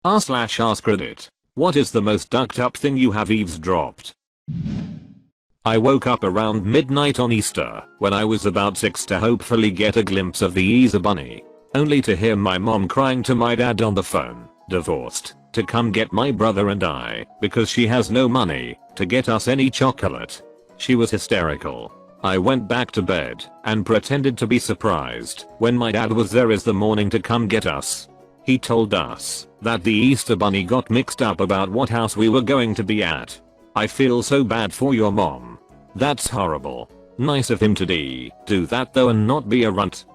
r/AskReddit. What is the most ducked up thing you have eavesdropped? I woke up around midnight on Easter when I was about 6 to hopefully get a glimpse of the Easter bunny, only to hear my mom crying to my dad on the phone, divorced, to come get my brother and I because she has no money to get us any chocolate. She was hysterical. I went back to bed and pretended to be surprised when my dad was there the morning to come get us. He told us that the Easter bunny got mixed up about what house we were going to be at. I feel so bad for your mom. That's horrible. Nice of him to do that though and not be a runt.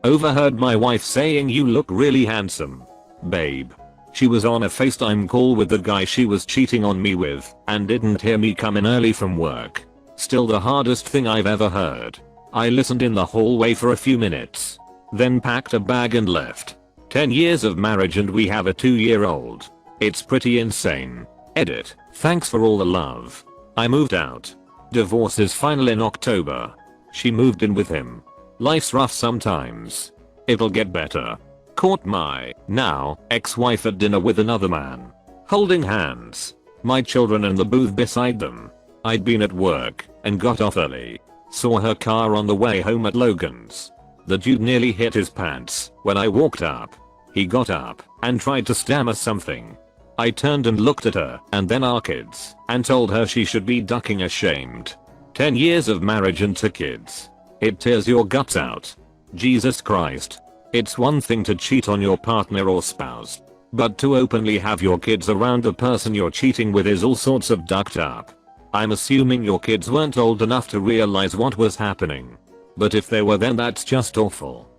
Overheard my wife saying you look really handsome, babe. She was on a FaceTime call with the guy she was cheating on me with and didn't hear me come in early from work. Still the hardest thing I've ever heard. I listened in the hallway for a few minutes, then packed a bag and left. 10 years of marriage and we have a 2-year-old. It's pretty insane. Edit. Thanks for all the love. I moved out. Divorce is final in October. She moved in with him. Life's rough sometimes. It'll get better. Caught my now ex-wife at dinner with another man, holding hands. My children in the booth beside them. I'd been at work and got off early. Saw her car on the way home at Logan's. The dude nearly hit his pants when I walked up. He got up and tried to stammer something. I turned and looked at her and then our kids and told her she should be ducking ashamed. 10 years of marriage and 2 kids. It tears your guts out. Jesus Christ. It's one thing to cheat on your partner or spouse, but to openly have your kids around the person you're cheating with is all sorts of ducked up. I'm assuming your kids weren't old enough to realize what was happening. But if they were then that's just awful.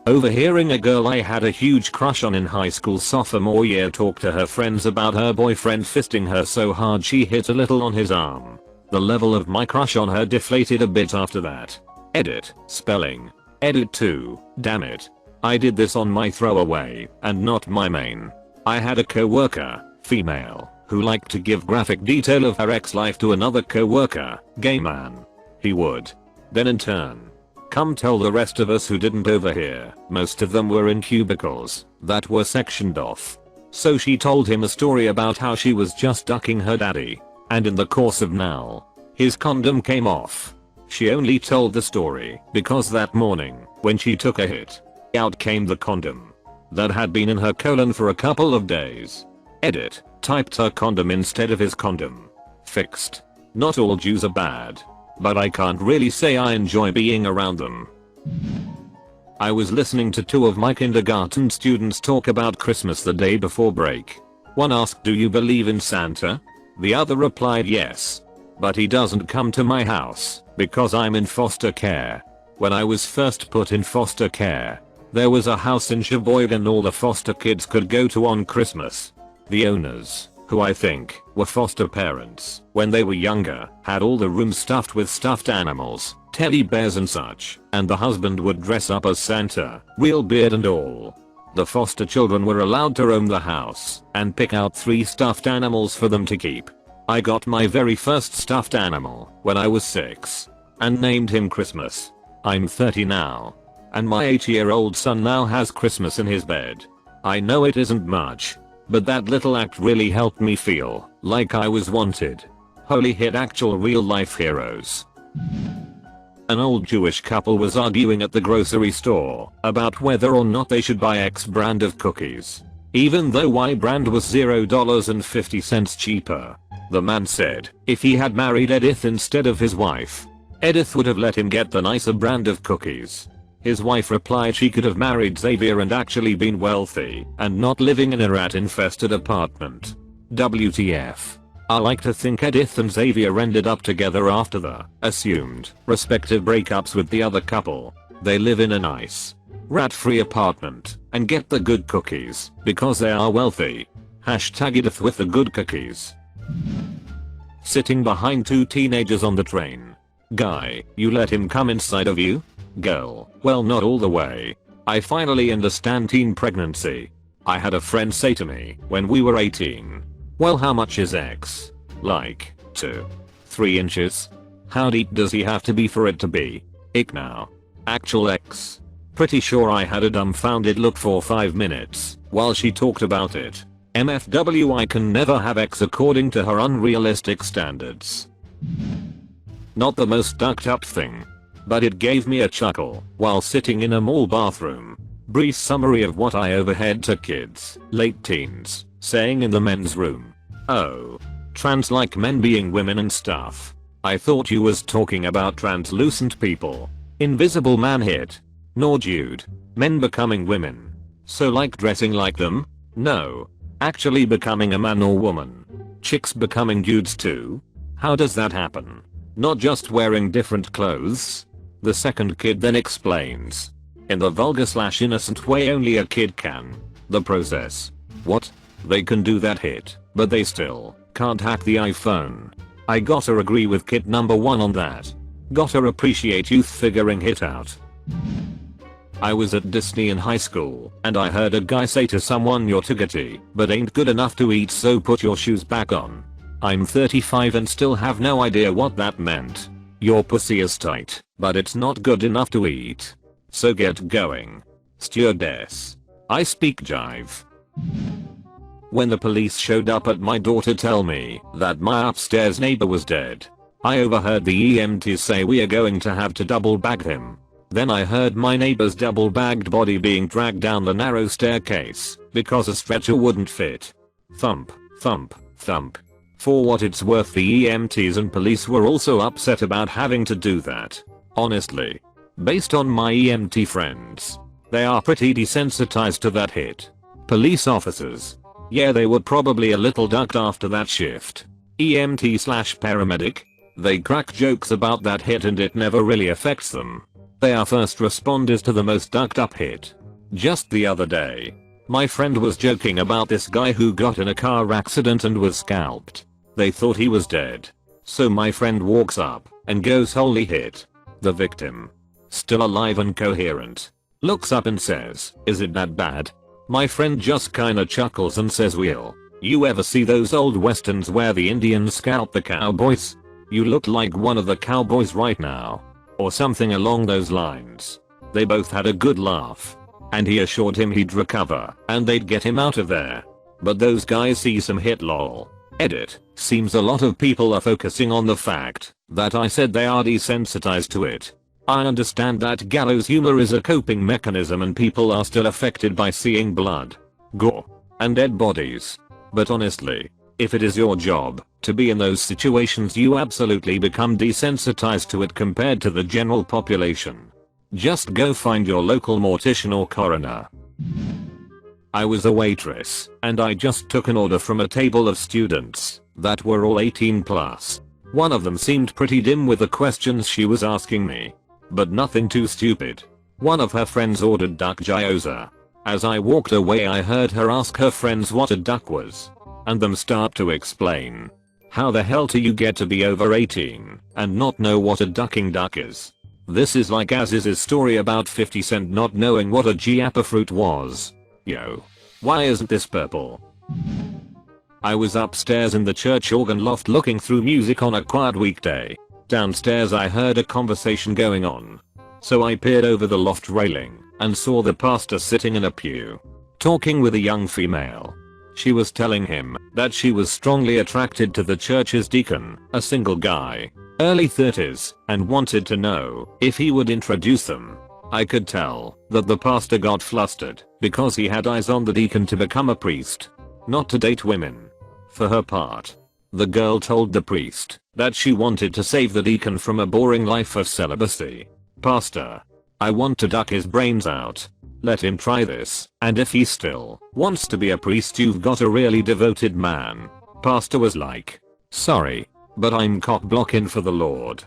Overhearing a girl I had a huge crush on in high school sophomore year talk to her friends about her boyfriend fisting her so hard she hit a little on his arm. The level of my crush on her deflated a bit after that. Edit. Spelling. Edit 2. Damn it. I did this on my throwaway and not my main. I had a coworker, female, who liked to give graphic detail of her ex-life to another coworker, gay man. He would then in turn come tell the rest of us who didn't overhear. Most of them were in cubicles that were sectioned off. So she told him a story about how she was just ducking her daddy, and in the course of now, his condom came off. She only told the story because that morning, when she took a hit, out came the condom that had been in her colon for a couple of days. Edit. Typed her condom instead of his condom. Fixed. Not all Jews are bad, but I can't really say I enjoy being around them. I was listening to 2 of my kindergarten students talk about Christmas the day before break. One asked, "Do you believe in Santa?" The other replied, "Yes. But he doesn't come to my house because I'm in foster care." When I was first put in foster care, there was a house in Sheboygan all the foster kids could go to on Christmas. The owners, who I think were foster parents when they were younger, had all the rooms stuffed with stuffed animals, teddy bears and such, and the husband would dress up as Santa, real beard and all. The foster children were allowed to roam the house and pick out 3 stuffed animals for them to keep. I got my very first stuffed animal when I was 6 and named him Christmas. I'm 30 now, and my 8-year-old son now has Christmas in his bed. I know it isn't much, but that little act really helped me feel like I was wanted. Holy hit, actual real life heroes. An old Jewish couple was arguing at the grocery store about whether or not they should buy X brand of cookies, even though Y brand was $0.50 cheaper. The man said if he had married Edith instead of his wife, Edith would have let him get the nicer brand of cookies. His wife replied she could have married Xavier and actually been wealthy and not living in a rat-infested apartment. WTF. I like to think Edith and Xavier ended up together after the assumed respective breakups with the other couple. They live in a nice, rat-free apartment and get the good cookies because they are wealthy. Hashtag Edith with the good cookies. Sitting behind 2 teenagers on the train. Guy, you let him come inside of you? Girl, well not all the way. I finally understand teen pregnancy. I had a friend say to me when we were 18, "Well, how much is X? Like 2, 3 inches? How deep does he have to be for it to be? Ick now. Actual X. Pretty sure I had a dumbfounded look for 5 minutes while she talked about it. MFW, I can never have X according to her unrealistic standards. Not the most ducked up thing, but it gave me a chuckle while sitting in a mall bathroom. Brief summary of what I overheard to kids, late teens, saying in the men's room. Oh, trans like men being women and stuff. I thought you was talking about translucent people. Invisible man hit. Nor dude. Men becoming women. So like dressing like them? No. Actually becoming a man or woman. Chicks becoming dudes too? How does that happen? Not just wearing different clothes? The second kid then explains. In the vulgar / innocent way only a kid can. The process. What? They can do that hit, but they still can't hack the iPhone. I gotta agree with kid number 1 on that. Gotta appreciate youth figuring it out. I was at Disney in high school, and I heard a guy say to someone, "You're too gritty, but ain't good enough to eat, so put your shoes back on." I'm 35 and still have no idea what that meant. Your pussy is tight, but it's not good enough to eat. So get going. Stewardess. I speak jive. When the police showed up at my door to tell me that my upstairs neighbor was dead, I overheard the EMTs say, "We are going to have to double bag him." Then I heard my neighbor's double bagged body being dragged down the narrow staircase because a stretcher wouldn't fit. Thump, thump, thump. For what it's worth, the EMTs and police were also upset about having to do that. Honestly, based on my EMT friends, they are pretty desensitized to that hit. Police officers, yeah, they were probably a little ducked after that shift. EMT/paramedic, they crack jokes about that hit and it never really affects them. They are first responders to the most ducked up hit. Just the other day, my friend was joking about this guy who got in a car accident and was scalped. They thought he was dead. So my friend walks up and goes, "Holy hit." The victim, still alive and coherent, looks up and says, "Is it that bad?" My friend just kinda chuckles and says, "Will you ever see those old westerns where the Indians scalp the cowboys? You look like one of the cowboys right now." Or something along those lines. They both had a good laugh. And he assured him he'd recover and they'd get him out of there. But those guys see some hit, lol. Edit. Seems a lot of people are focusing on the fact that I said they are desensitized to it. I understand that gallows humor is a coping mechanism and people are still affected by seeing blood, gore, and dead bodies. But honestly, if it is your job to be in those situations, you absolutely become desensitized to it compared to the general population. Just go find your local mortician or coroner. I was a waitress, and I just took an order from a table of students that were all 18 plus. One of them seemed pretty dim with the questions she was asking me, but nothing too stupid. One of her friends ordered duck gyoza. As I walked away, I heard her ask her friends what a duck was, and them start to explain. How the hell do you get to be over 18 and not know what a ducking duck is? This is like Aziz's story about 50 Cent not knowing what a giappa fruit was. Yo. Why isn't this purple? I was upstairs in the church organ loft looking through music on a quiet weekday. Downstairs I heard a conversation going on. So I peered over the loft railing and saw the pastor sitting in a pew, talking with a young female. She was telling him that she was strongly attracted to the church's deacon, a single guy, early 30s, and wanted to know if he would introduce them. I could tell that the pastor got flustered because he had eyes on the deacon to become a priest, not to date women. For her part, the girl told the priest that she wanted to save the deacon from a boring life of celibacy. "Pastor, I want to duck his brains out. Let him try this, and if he still wants to be a priest, you've got a really devoted man." Pastor was like, "Sorry, but I'm cock blocking for the Lord."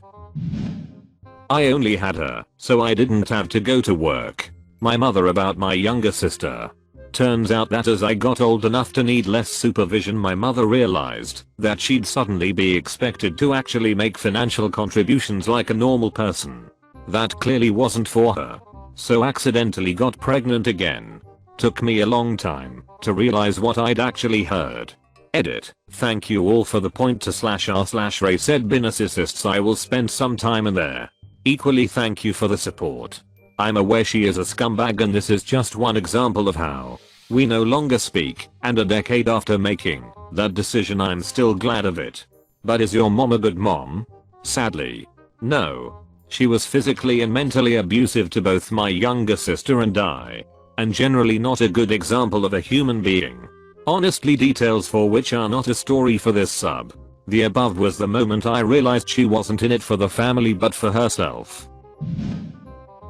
I only had her, so I didn't have to go to work. My mother about my younger sister. Turns out that as I got old enough to need less supervision, my mother realized that she'd suddenly be expected to actually make financial contributions like a normal person. That clearly wasn't for her. So accidentally got pregnant again. Took me a long time to realize what I'd actually heard. Edit. Thank you all for the .to/r/ray said be narcissists. I will spend some time in there. Equally thank you for the support. I'm aware she is a scumbag and this is just one example of how we no longer speak, and a decade after making that decision I'm still glad of it. But is your mom a good mom? Sadly, no. She was physically and mentally abusive to both my younger sister and I, and generally not a good example of a human being. Honestly, details for which are not a story for this sub. The above was the moment I realized she wasn't in it for the family but for herself.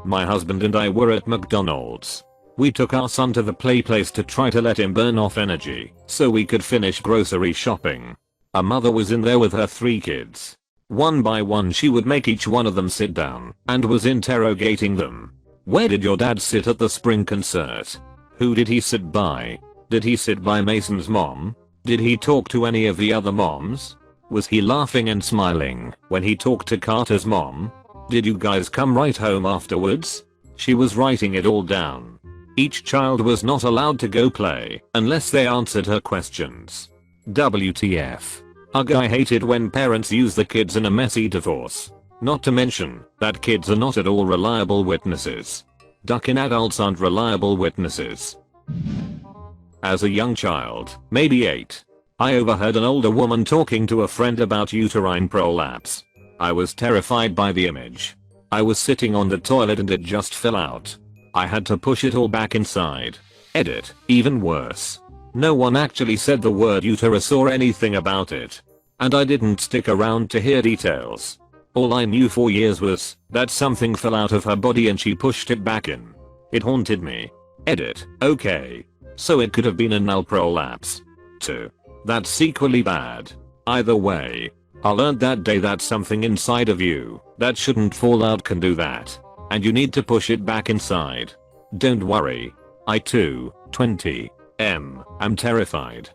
My husband and I were at McDonald's. We took our son to the play place to try to let him burn off energy so we could finish grocery shopping. A mother was in there with her 3 kids. One by one she would make each one of them sit down and was interrogating them. Where did your dad sit at the spring concert? Who did he sit by? Did he sit by Mason's mom? Did he talk to any of the other moms? Was he laughing and smiling when he talked to Carter's mom? Did you guys come right home afterwards? She was writing it all down. Each child was not allowed to go play unless they answered her questions. WTF. Ugh, I hated when parents use the kids in a messy divorce. Not to mention that kids are not at all reliable witnesses. Ducking adults aren't reliable witnesses. As a young child, maybe 8, I overheard an older woman talking to a friend about uterine prolapse. I was terrified by the image. I was sitting on the toilet and it just fell out. I had to push it all back inside. Edit. Even worse. No one actually said the word uterus or anything about it. And I didn't stick around to hear details. All I knew for years was that something fell out of her body and she pushed it back in. It haunted me. Edit. Okay. So it could have been a null prolapse. 2. That's equally bad. Either way, I learned that day that something inside of you that shouldn't fall out can do that. And you need to push it back inside. Don't worry. I too, 20, am terrified.